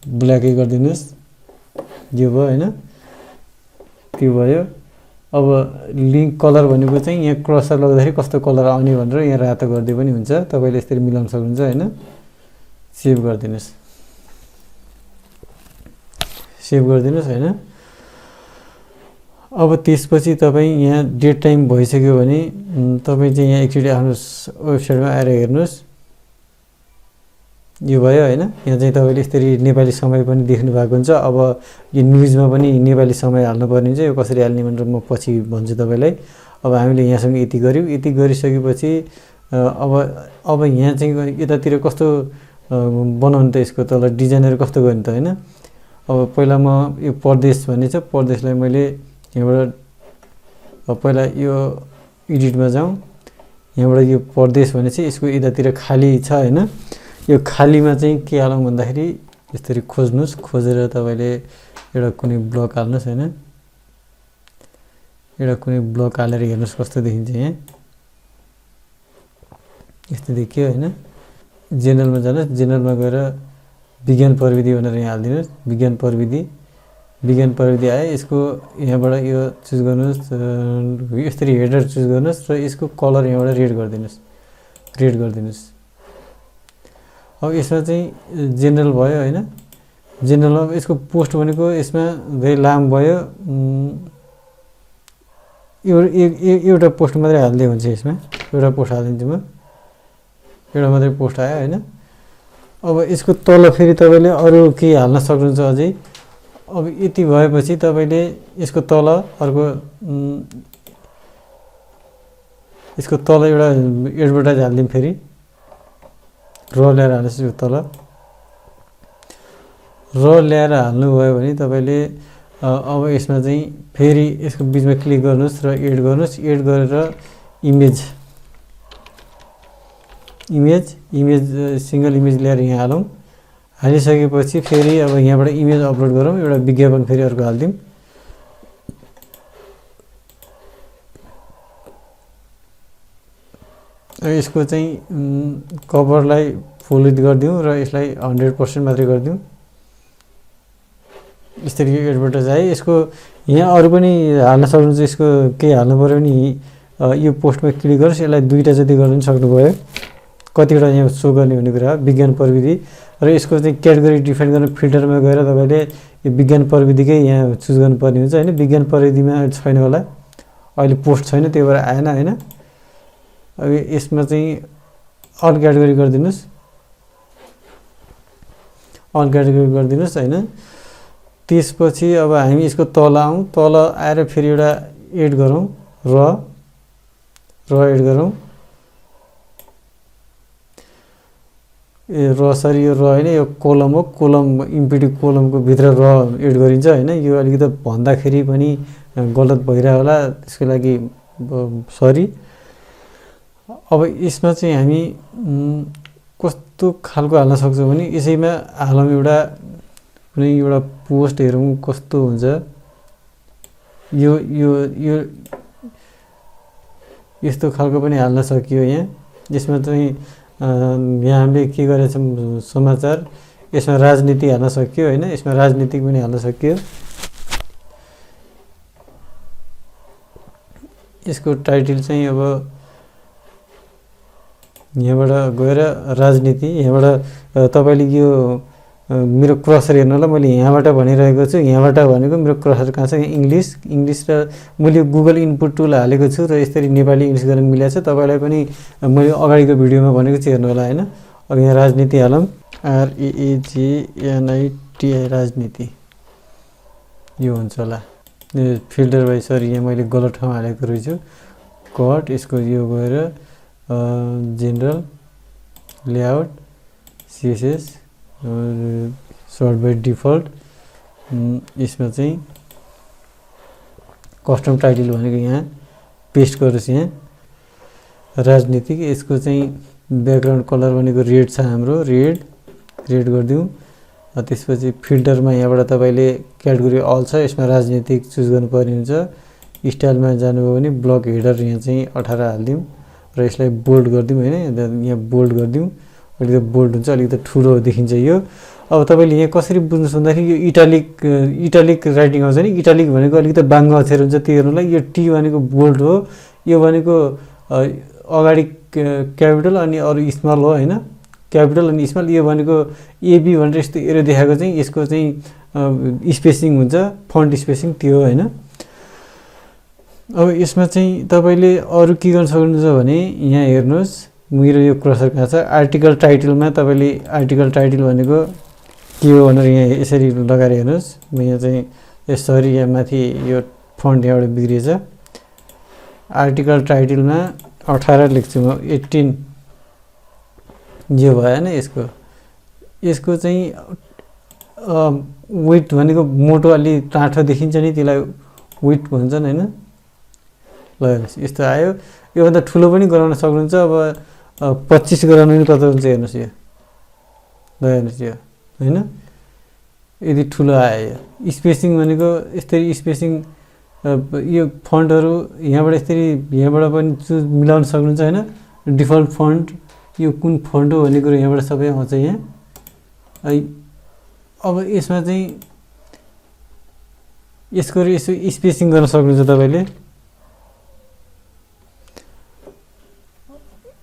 ब्ल्याकै गरिदिनुस् यो भयो हैन त्यो भयो अब लिंक कलर भनेको चाहिँ यहाँ क्रसर लगाउँदाखेरि कस्तो कलर आउने भनेर यहाँ रातो गर्दै पनि हुन्छ तपाईले यसरी मिलाउन सक्नुहुन्छ हैन सेभ गरिदिनुस् हैन अब त्यसपछि तपाई यहाँ डेट टाइम भइसक्यो भने तपाई चाहिँ यहाँ एकचोटी आफ्नो वेबसाइटमा आएर हेर्नुस् यो भयो हैन यहाँ चाहिँ तपाईले यसरी नेपाली समय पनि देख्नु भएको हुन्छ अब यो न्यूजमा पनि नेपाली समय हाल्नु पर्ने हुन्छ यो कसरी हाल्ने भनेर म पछि भन्छु तपाईलाई अब हामीले यहाँसँग यति गर्यौ यति गरिसकेपछि अब यहाँ चाहिँ यतातिर कस्तो बनाउनु त यसको तल डिजाइनहरु कस्तो गर्ने त हैन अब पहिला म यो प्रदेश भन्ने छ प्रदेशलाई मैले यहाँबाट पहिला यो एडिटमा जाउँ यहाँबाट यो प्रदेश भने चाहिँ यसको यतातिर खाली छ हैन यो खालीमा चाहिँ के हालौं भन्दाखेरि यसरी खोज्नुस् खोजेर तपाईले एउटा कुनै ब्लक हाल्नुस् हैन एउटा कुनै ब्लक हालेर हेर्नुस् कस्तो देखिन्छ यहाँ यस्तो देखियो हैन जेनरलमा जानुस् जेनरलमा गएर विज्ञान प्रविधि भनेर यहाँ हाल्दिनुस् विज्ञान प्रविधि आयो यसको यहाँबाट यो चुज गर्नुस् यसरी हेडर चुज गर्नुस् र यसको कलर यहाँबाट रेड गरिदिनुस् अब यसमा चाहिँ जेनरल भयो हैन जेनरलमा यसको पोस्ट भनेको यसमा धेरै लामो भयो एउटा पोस्ट मात्रै हाल्दै हुन्छ यसमा एउटा पोस्ट हालिदिन्छु म एउटा मात्रै पोस्ट आयो हैन अब यसको तल फेरि तपाईले अरु के हाल्न सक्नुहुन्छ अझै अब यति भएपछि तपाईले यसको तल अर्को यसको तल एउटा एडभर्टाइज हाल्दिम फेरि र ल्याएर हाल्नुस् यो तल र ल्याएर हाल्नु भयो भने तपाईले अब यसमा चाहिँ फेरि यसको बीचमा क्लिक गर्नुस् र एड गरेर इमेज सिंगल इमेज ल्याएर यहाँ हालौं हालिसकेपछि फेरि अब यहाँबाट इमेज अपलोड गरौँ एउटा विज्ञापन फेरि अर्को हाल्दिम यसको चाहिँ कभरलाई फुल विड्थ गर्दियौ र यसलाई 100% मात्रै गर्दियौ यसरी एडभर्टाइज आयो यसको यहाँ अरु पनि हाल्न सक्नुहुन्छ यसको के हाल्नु पर्यो भने यो पोस्टमा क्लिक गर्नुस् यसलाई दुईटा जति गर्न सक्नुभयो कतिवटा यहाँ शो गर्ने भन्ने कुरा विज्ञान प्रविधि र यसको चाहिँ क्याटेगोरी डिफाइन गर्न फिल्टरमा गएर तपाईले यो विज्ञान प्रविधिकै यहाँ चुज गर्नुपर्ने हुन्छ हैन विज्ञान प्रविधिमा छैन होला अहिले पोस्ट छैन त्यही भएर आएन हैन अब यसमा चाहिँ अल क्याटेगोरी गरिदिनुस् हैन त्यसपछि अब हामी यसको तल आउँ तल आएर फेरि एउटा एड गरौँ र एड गरौँ र सरी यो र हैन यो कोलम हो कोलम इम्पिटी कोलमको भित्र र एड गरिन्छ हैन यो अलिकति भन्दाखेरि पनि गलत भइरह्यो होला, त्यसको लागि सरी। अब यसमा चाहिँ हामी कस्तो खालको हाल्न सक्छौँ भने यसैमा हालौँ एउटा कुनै एउटा पोस्ट हेरौँ कस्तो हुन्छ। यो यो यो यस्तो खालको पनि हाल्न सकियो यहाँ। यसमा चाहिँ यहाँ हामीले के गरेछौँ समाचार, यसमा राजनीति हाल्न सकियो होइन, यसमा राजनीतिक पनि हाल्न सकियो। यसको टाइटल चाहिँ अब यहाँबाट गएर राजनीति, यहाँबाट तपाईँले यो मेरो क्रसर हेर्नुलाई मैले यहाँबाट भनिरहेको छु। यहाँबाट भनेको मेरो क्रसर कहाँ छ, इङ्ग्लिस र मैले गुगल इनपुट टुल हालेको छु र यसरी नेपाली इङ्ग्लिस गर्न मिलेको छ। तपाईँलाई पनि मैले अगाडिको भिडियोमा भनेको छु हेर्नु होला होइन। अब यहाँ राजनीति हालौँ, RAJNITI राजनीति, यो हुन्छ होला। फिल्टर बाई सरी यहाँ मैले गलत ठाउँ हालेको रहेछु, कट यसको यो गएर general layout CSS sort by default. यसमा चाहिँ कस्टम टाइटल भनेको यहाँ पेस्ट गरेपछि यहाँ राजनीतिक, यसको चाहिँ ब्याकग्राउन्ड कलर भनेको रेड छ हाम्रो, रेड गरिदिउँ। त्यसपछि फिल्टरमा यहाँबाट तपाईँले क्याटेगोरी अल छ, यसमा राजनीतिक चुज गर्नुपर्ने हुन्छ। स्टाइलमा जानुभयो भने ब्लक हेडर यहाँ चाहिँ 18 हालिदिउँ र यसलाई बोल्ड गरिदिउँ होइन, यहाँ बोल्ड गरिदिउँ। अलिकति बोल्ड हुन्छ, अलिकति ठुलो देखिन्छ यो। अब तपाईँले यहाँ कसरी बुझ्नुहोस् भन्दाखेरि यो इटालिक राइटिङ आउँछ नि, इटालिक भनेको अलिकति बाङ्गो अक्षर हुन्छ त्यो हेर्नुलाई। यो टी भनेको बोल्ड हो, यो भनेको अगाडि क्यापिटल अनि अरू स्मल हो होइन, क्यापिटल अनि स्मल। यो भनेको एबी भनेर यस्तो एरो देखाएको चाहिँ यसको चाहिँ स्पेसिङ हुन्छ, फन्ट स्पेसिङ त्यो हो होइन। अब यसमा चाहिँ तपाईँले अरू के गर्न सक्नुहुन्छ भने यहाँ हेर्नुहोस् मेरो यो क्रसर कहाँ छ, आर्टिकल टाइटलमा तपाईँले आर्टिकल टाइटल भनेको के हो भनेर यहाँ यसरी लगाएर हेर्नुहोस्। म यहाँ चाहिँ यसरी यहाँ माथि यो फन्ट यहाँबाट बिग्रिएछ। आर्टिकल टाइटलमा 18 लेख्छु म, 18 यो भएन यसको चाहिँ वेट भनेको मोटो अलि टाँठो देखिन्छ नि, त्यसलाई वेट भन्छन् होइन। ल हेर्नुहोस् यस्तो आयो। योभन्दा ठुलो पनि गराउन सक्नुहुन्छ। अब 25 गराउनु पनि कता हुन्छ हेर्नुहोस् यो, ल हेर्नुहोस् यो होइन, यदि ठुलो आयो। यो स्पेसिङ भनेको यसरी स्पेसिङ, यो फन्टहरू यहाँबाट यसरी यहाँबाट पनि मिलाउन सक्नुहुन्छ होइन। डिफल्ट फन्ट यो कुन फन्ट हो भन्ने कुरो यहाँबाट सबै आउँछ यहाँ। अब यसमा चाहिँ यसको यसो स्पेसिङ गर्न सक्नुहुन्छ तपाईँले।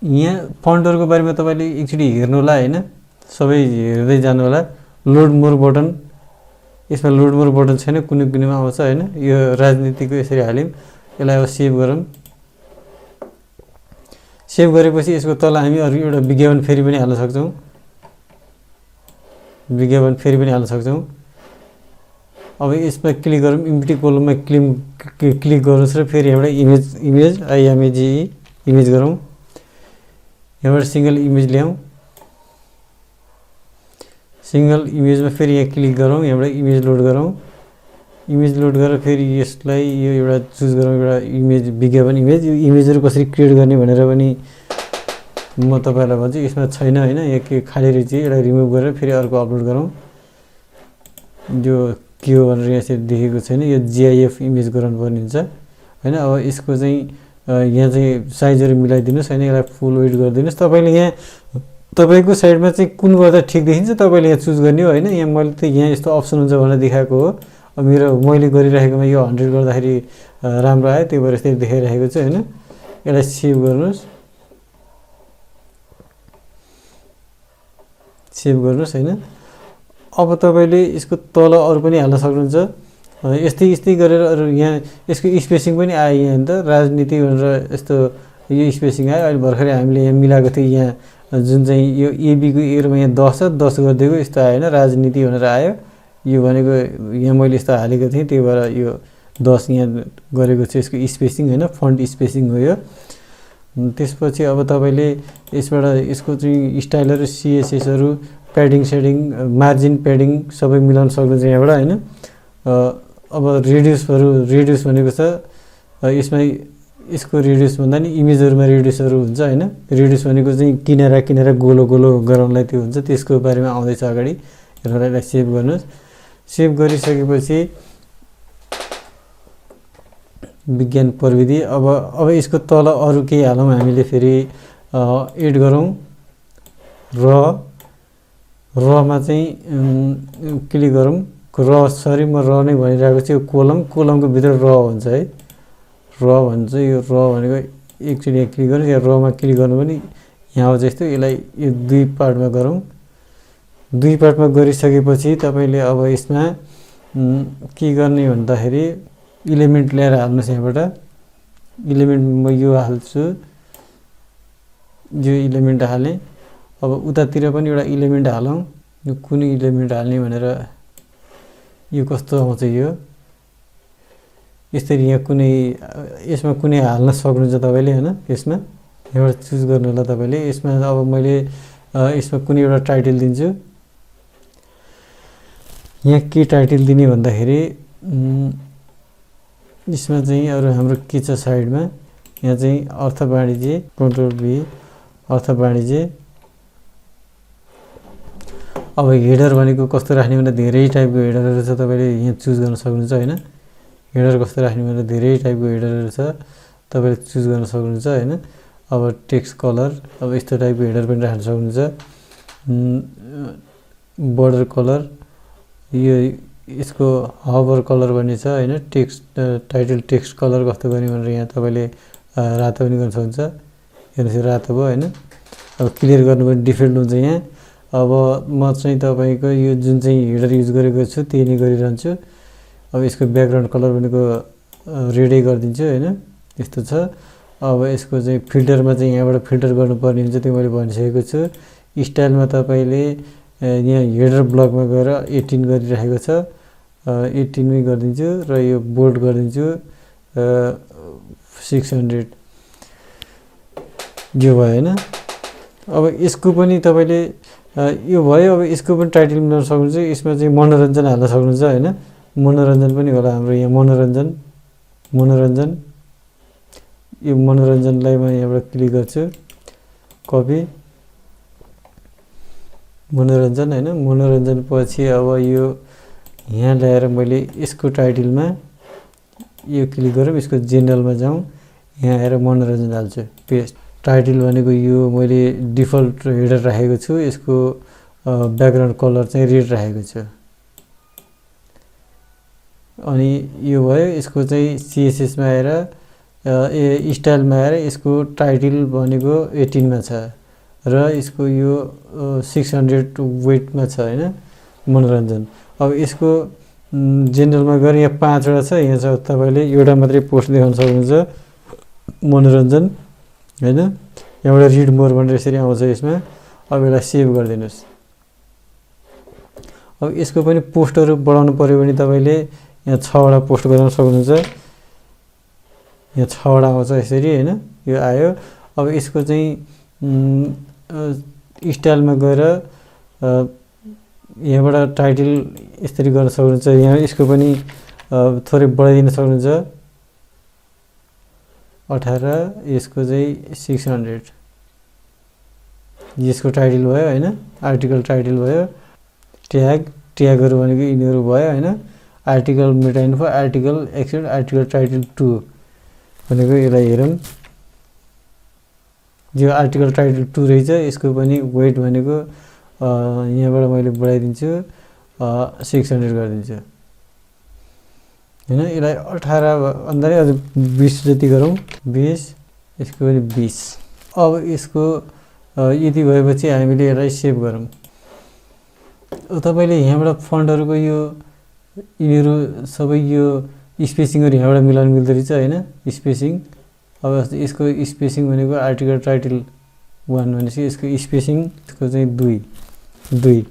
यहाँ फन्टहरूको बारेमा तपाईँले एकचोटि हेर्नु होला होइन, सबै हेर्दै जानु होला। लोड मोर बटन, यसमा लोड मोर बटन छैन, कुनै कुनैमा आउँछ होइन। यो राजनीतिको यसरी हाल्यौँ, यसलाई अब सेभ गरौँ। सेभ गरेपछि यसको तल हामी अरू एउटा विज्ञापन फेरि पनि हाल्न सक्छौँ, विज्ञापन फेरि पनि हाल्न सक्छौँ। अब यसमा क्लिक गरौँ, इम्प्टी कोलममा क्लिक गर्नुहोस् र फेरि एउटा इमेज IMAGE इमेज गरौँ। यहाँबाट सिङ्गल इमेज ल्याउँ, सिङ्गल इमेजमा फेरि यहाँ क्लिक गरौँ, यहाँबाट इमेज लोड गरौँ। इमेज लोड गरेर फेरि यसलाई यो एउटा चुज गरौँ, एउटा इमेज विज्ञापन इमेज। यो इमेजहरू कसरी क्रिएट गर्ने भनेर पनि म तपाईँलाई भन्छु। यसमा छैन होइन, यहाँ के खाली रहेछ, यसलाई रिमुभ गरेर फेरि अर्को अपलोड गरौँ। यो के हो भनेर यहाँ चाहिँ देखेको छैन, यो GIF इमेज गराउनु पर्ने हुन्छ होइन। अब यसको चाहिँ यहाँ चाहिँ साइजहरू मिलाइदिनुहोस् होइन, यसलाई फुल वेट गरिदिनुहोस्। तपाईँले यहाँ तपाईँको साइडमा चाहिँ कुन गर्दा ठिक देखिन्छ तपाईँले यहाँ चुज गर्ने हो होइन। यहाँ मैले त यहाँ यस्तो अप्सन हुन्छ भनेर देखाएको हो। अब मैले गरिराखेकोमा यो 100 गर्दाखेरि राम्रो आयो, त्यही भएर यसरी देखाइरहेको छु होइन। यसलाई सेभ गर्नुहोस्, सेभ गर्नुहोस् होइन। अब तपाईँले यसको तल अरू पनि हाल्न सक्नुहुन्छ। यस्तै गरेर अरू यहाँ यसको स्पेसिङ पनि आयो यहाँ त, राजनीति भनेर यस्तो यो स्पेसिङ आयो। अहिले भर्खरै हामीले यहाँ मिलाएको थियो, यहाँ जुन चाहिँ यो एबीको एरोमा यहाँ 10 छ, 10 गरिदिएको यस्तो आयो होइन, राजनीति भनेर आयो। यो भनेको यहाँ मैले यस्तो हालेको थिएँ, त्यही भएर यो 10 यहाँ गरेको छु। यसको स्पेसिङ होइन, फन्ट स्पेसिङ हो यो। त्यसपछि अब तपाईँले यसबाट यसको चाहिँ स्टाइलहरू CSSहरू प्याडिङ सेडिङ मार्जिन प्याडिङ सबै मिलाउन सक्नुहुन्छ यहाँबाट होइन। अब रेडियस भनेको छ यसमा यसको रेडियस भन्दा नि इमेजहरुमा रेडियसहरु हुन्छ हैन रेडियस भनेको चाहिँ किनारा गोलो गोलो गराउनलाई त्यो हुन्छ त्यसको बारेमा आउँदैछ अगाडि हेर्नलाई सेभ गर्नुस् सेभ गरिसकेपछि विज्ञान प्रविधि अब यसको तल अरु केही हालौं हामीले फेरि एड गरौं रमा चाहिँ क्लिक गरौं सरी म र नै भनिरहेको छु कोलमको भित्र र हुन्छ है र भन्छ यो र भनेको एकचोटी क्लिक गर्नु या रमा क्लिक गर्नु पनि यहाँ हो जस्तो यसलाई यो दुई पार्टमा गरौं दुई पार्टमा गरिसकेपछि तपाईले अब यसमा के गर्ने भन्दाखेरि इलिमेन्ट ल्याएर हाल्नुस् यहाँबाट इलिमेन्ट म यो हाल्छु यो इलिमेन्ट हाले अब उतातिर पनि एउटा इलिमेन्ट हालौं यो कुन इलिमेन्ट हाल्ने भनेर यो कस्तो आउँछ यो यसरी यहाँ कुनै यसमा कुनै हाल्न सक्नुहुन्छ तपाईले हैन यसमा यहाँबाट चुज गर्नु होला तपाईले यसमा अब मैले यसमा कुनै एउटा टाइटल दिन्छु यहाँ के टाइटल दिने भन्दाखेरि यसमा चाहिँ अरु हाम्रो के छ साइडमा यहाँ चाहिँ अर्थ वाणिज्य कन्ट्रोल बी अर्थ वाणिज्य अब हेडर भनेको कस्तो राख्ने भने धेरै टाइपको हेडरहरु छ तपाईले यहाँ चुज गर्न सक्नुहुन्छ हैन हेडर कस्तो राख्ने भने धेरै टाइपको हेडरहरु छ तपाईले चुज गर्न सक्नुहुन्छ हैन अब टेक्स्ट कलर अब यस्तो टाइपको हेडर पनि राख्न सक्नुहुन्छ बोर्डर कलर यो यसको हबर कलर भन्ने छ हैन टेक्स्ट टाइटल टेक्स्ट कलर कस्तो गर्ने भनेर यहाँ तपाईले रातो पनि गर्न सक्नुहुन्छ हेर्नुस् रातो भयो हैन अब क्लियर गर्नु पनि डिफल्ट हुन्छ यहाँ अब म चाहिँ तपाईको यो जुन चाहिँ हेडर युज गरेको छु त्यही नै गरिरहन्छु अब यसको ब्याकग्राउन्ड कलर भनेको रेडै गर्दिन्छु हैन यस्तो छ अब यसको चाहिँ फिल्टरमा चाहिँ यहाँबाट फिल्टर गर्नुपर्ने हुन्छ त्यो मैले भनिसकेको छु स्टाइलमा तपाईले यहाँ हेडर ब्लकमा गएर 18 गरिरहेको छ 18 मै गर्दिन्छु र यो बोल्ड गर्दिन्छु 600 यो भयो हैन अब यसको पनि तपाईले यो भयो अब यसको पनि टाइटल मिलाउन सक्नुहुन्छ यसमा चाहिँ मनोरञ्जन हाल्न सक्नुहुन्छ हैन मनोरञ्जन पनि होला हाम्रो यहाँ मनोरञ्जन यो मनोरञ्जनलाई म यहाँबाट क्लिक गर्छु कपी मनोरञ्जन हैन मनोरञ्जन पछि अब यो यहाँ ल्याएर मैले यसको टाइटलमा यो क्लिक गरौँ यसको जेनरलमा जाउँ यहाँ आएर मनोरञ्जन हाल्छु पेस्ट टाइटल भनेको यो मैले डिफल्ट हेडर राखेको छु यसको ब्याकग्राउन्ड कलर चाहिँ रेड राखेको छु अनि यो भयो यसको चाहिँ सीएसएस मा आएर स्टाइलमा आएर यसको टाइटल भनेको 18 मा छ र यसको यो 600 वेटमा छ हैन मनोरञ्जन अब यसको जेनरलमा गएर यहाँ 5 वटा छ यहाँ छ तपाईले एउटा मात्रै पोस्ट देखाउन सक्नुहुन्छ मनोरञ्जन हैन यहाँबाट रिड मोर भनेर यसरी आउँछ यसमा अब यसलाई सेभ गरिदिनुस् अब यसको पनि पोस्टहरु बढाउनु पर्यो भने तपाईले यहाँ 6 वटा पोस्ट गर्न सक्नुहुन्छ यहाँ 6 वटा आउँछ यसरी हैन यो आयो अब यसको चाहिँ स्टाइलमा गएर यहाँबाट टाइटल यसरी गर्न सक्नुहुन्छ यहाँ यसको पनि थोरै बढाइदिन सक्नुहुन्छ 18 यसको चाहिँ 600 यसको टाइटल भयो हैन आर्टिकल टाइटल भयो ट्यागहरु भनेको यिनीहरु भयो हैन article meta info article excerpt article title 2 भनेको यसलाई हेरौं यो आर्टिकल टाइटल 2 रहेछ यसको पनि वेट भनेको यहाँबाट मैले बढाइदिन्छु 600 गरिदिन्छु हैन यसलाई 18 भन्दा नि अझ 20 जति गरौँ 20 यसको पनि 20 अब यसको यति भएपछि हामीले यसलाई सेभ गरौँ तपाईले यहाँबाट फन्टहरुको यो यिनीहरु सबै यो स्पेसिङहरु यहाँबाट मिलाउन मिल्दो रहेछ हैन स्पेसिङ अब यसको स्पेसिङ भनेको आर्टिकल टाइटल 1 भनेपछि यसको स्पेसिङ यसको चाहिँ 2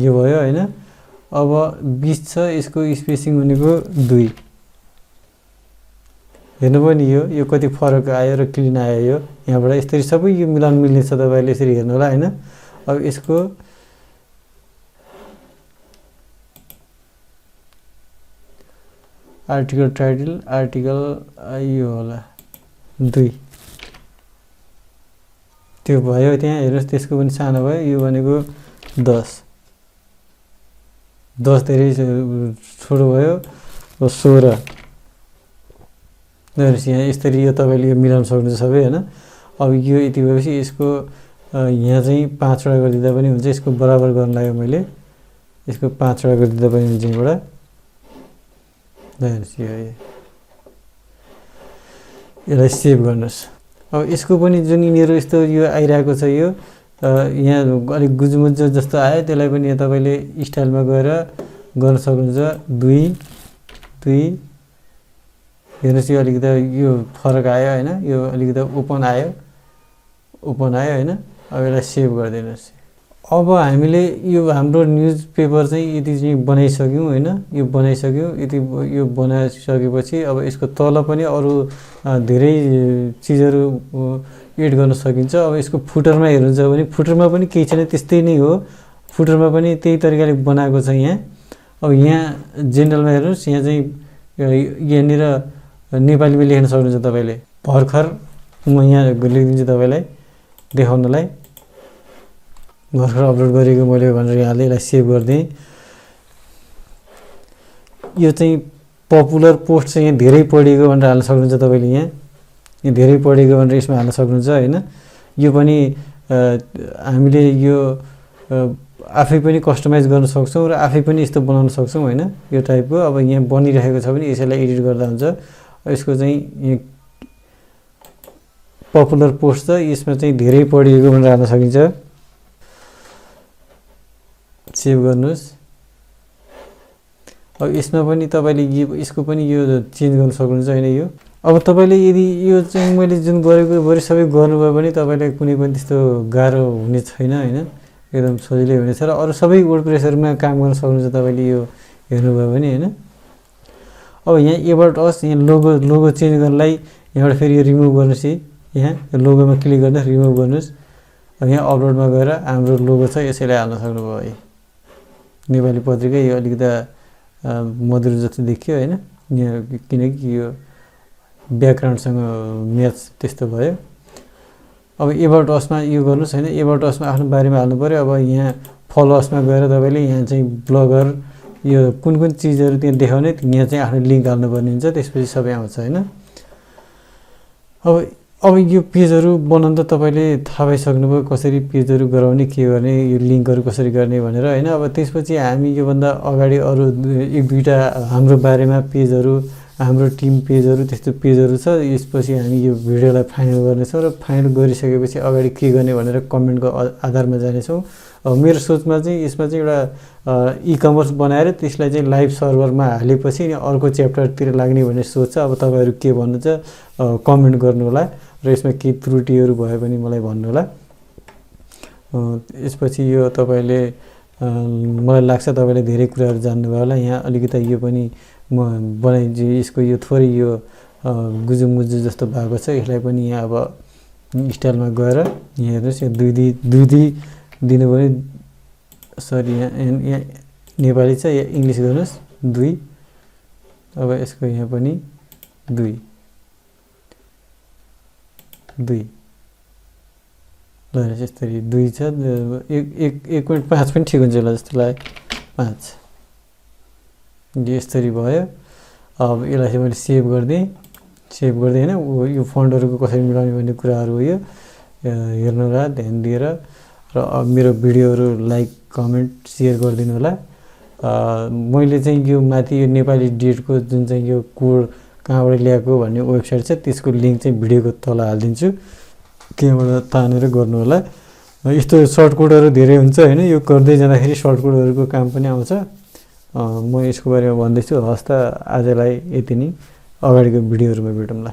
यो भयो हैन अब 20 छ यसको स्पेसिङ भनेको 2 हेर्नुभयो नि यो कति फरक आयो र क्लिन आयो यो यहाँबाट यसरी सबै यो मिलाउन मिल्ने छ तपाईले यसरी हेर्नु होला हैन अब यसको आर्टिकल टाइटल आर्टिकल यो होला 2 त्यो भयो त्यहाँ हेर्नुहोस् त्यसको पनि सानो भयो यो भनेको 10 धेरै छोटो भयो 16 हेर्नुहोस् यहाँ यसरी यो तपाईँले यो मिलाउन सक्नुहुन्छ सबै हैन अब यो यति भएपछि यसको यहाँ चाहिँ 5 वटा गरिदिँदा पनि हुन्छ यसको बराबर गर्न लाग्यो मैले यसको 5 वटा गरिदिँदा पनि हुन्छ यहाँबाट हेर्नुहोस् यसलाई सेभ गर्नुहोस् अब यसको पनि जुन यिनीहरू यस्तो यो आइरहेको छ यो यहाँ अलिक गुजुमुजु जस्तो आयो त्यसलाई पनि यहाँ तपाईँले स्टाइलमा गएर गर्न सक्नुहुन्छ 2 हेर्नुहोस् यो अलिकति यो फरक आयो हैन यो अलिकति ओपन आयो हैन अब यसलाई सेभ गरिदिनुहोस् अब हामीले यो हाम्रो न्युज पेपर चाहिँ यति चाहिँ बनाइसक्यौं हैन यो बनाइसक्यौं यति यो बनाइसकेपछि अब यसको तल पनि अरु धेरै चीजहरु एड गर्न सकिन्छ अब यसको फुटरमा हेर्नुहुन्छ भने फुटरमा पनि केही छैन त्यस्तै नै हो फुटरमा पनि त्यही तरिकाले बनाएको छ यहाँ अब यहाँ जेनरलमा हेर्नुस् यहाँ चाहिँ यहाँनिर नेपालीमा लेख्न सक्नुहुन्छ तपाईले भर्खर म यहाँ लेखिदिन्छु तपाईलाई देखाउनलाई भर्खर अपलोड गरेको मैले भनेर यहाँले यसलाई सेभ गर्दै यो चाहिँ पपुलर पोस्ट चाहिँ यहाँ धेरै पढेको भनेर हाल्न सक्नुहुन्छ तपाईले यहाँ धेरै पढेको भनेर यसमा हाल्न सक्नुहुन्छ हैन यो पनि हामीले यो आफै पनि कस्टमाइज गर्न सक्छौं र आफै पनि यस्तो बनाउन सक्छौं हैन यो टाइपको अब यहाँ बनिरहेको छ भने यसैलाई एडिट गर्दा हुन्छ यसको चाहिँ पपुलर पोस्ट छ यसमा चाहिँ धेरै पढिएको भनेर हाल्न सकिन्छ सेभ गर्नुस् अब यसमा पनि तपाईले यसको पनि यो चेन्ज गर्न सक्नुहुन्छ हैन यो अब तपाईले यदि यो चाहिँ मैले जुन गरेको बरी सबै गर्नुभयो भने तपाईलाई कुनै पनि त्यस्तो गाह्रो हुने छैन हैन एकदम सजिलै हुनेछ र अरु सबै वर्डप्रेसरमा काम गर्न सक्नुहुन्छ तपाईले यो हेर्नुभयो भने हैन अब यहाँ एबर्ट अस यहाँ लोगो चेन्ज गर्नलाई यहाँबाट फेरि यो रिमुभ गर्नुस् यहाँ लोगोमा क्लिक गर्दा रिमुभ गर्नुस् अब यहाँ अपलोडमा गएर हाम्रो लोगो छ यसैलाई हाल्न सक्नुभयो है नेपाली पत्रिका यो अलिकति मधुर जस्तो देखियो हैन यहाँ किनकि यो ब्याकग्राउन्डसँग म्याच त्यस्तो भयो अब एबर्ट असमा यो गर्नुस् हैन एबर्ट असमा आफ्नो बारेमा हाल्नु पर्यो अब यहाँ फलो असमा गएर तपाईले यहाँ चाहिँ ब्लगर यो कुन चीजहरु त्यहाँ देखाउने यहाँ चाहिँ आफ्नो लिंक हाल्नु पर्ने हुन्छ त्यसपछि सबै आउँछ हैन अब यो पेजहरु बनाउन त तपाईले थाहा पाइसक्नुभयो कसरी पेजहरु गराउने के गर्ने यो लिंकहरु कसरी गर्ने भनेर हैन अब त्यसपछि हामी यो भन्दा अगाडि अरु एक दुईटा हाम्रो बारेमा पेजहरु हाम्रो टिम पेजहरु त्यस्तो पेजहरु छ यसपछि हामी यो भिडियोलाई फाइनल गर्नेछौं र फाइनल गरिसकेपछि अगाडि के गर्ने भनेर कमेन्टको आधारमा जानेछौं मेरो सोचमा चाहिँ यसमा चाहिँ एउटा ई-कमर्स बनाएर त्यसलाई चाहिँ लाइभ सर्भरमा हालेपछि अनि अर्को च्याप्टरतिर लाग्ने भन्ने सोच छ अब तपाईहरु के भन्नुहुन्छ कमेन्ट गर्नु होला र यसमा के त्रुटिहरु भयो भने मलाई भन्नु होला यसपछि यो तपाईले मलाई लाग्छ तपाईले धेरै कुराहरु जान्नुभयो होला यहाँ अलिकति यो पनि म बनाइदिए यसको यो थोरै यो गुजुमुजु जस्तो भएको छ यसलाई पनि यहाँ अब स्टाइलमा गएर यहाँ हेर्नुस् यो दुई दिनु भने सरी यहाँ नेपाली छ या इंग्लिश गर्नुस् 2 अब यसको यहाँ पनि 2 ल यसरी 2 छ 1.5 पनि ठिक हुन्छ होला जस्तो लाग्यो 5 यसरी भयो अब यसलाई चाहिँ मैले सेभ गर्दै हैन यो फन्टहरुको कसरी मिलाउने भन्ने कुराहरु हो यो हेर्नु होला ध्यान दिएर र मेरो भिडियोहरु लाइक कमेन्ट शेयर गरिदिनु होला मैले चाहिँ यो माथि यो नेपाली डेटको जुन चाहिँ यो कोड कहाँबाट ल्याएको भन्ने वेबसाइट छ त्यसको लिंक चाहिँ भिडियोको तल हाल्दिन्छु त्यहाँबाट तानेर गर्नु होला यस्तो सर्टकटहरु धेरै हुन्छ हैन यो गर्दै जाँदाखेरि सर्टकटहरुको काम पनि आउँछ म यसको बारेमा भन्दै छु हस्ता आजलाई यति नै अगाडिको भिडियोहरुमा भेटौँला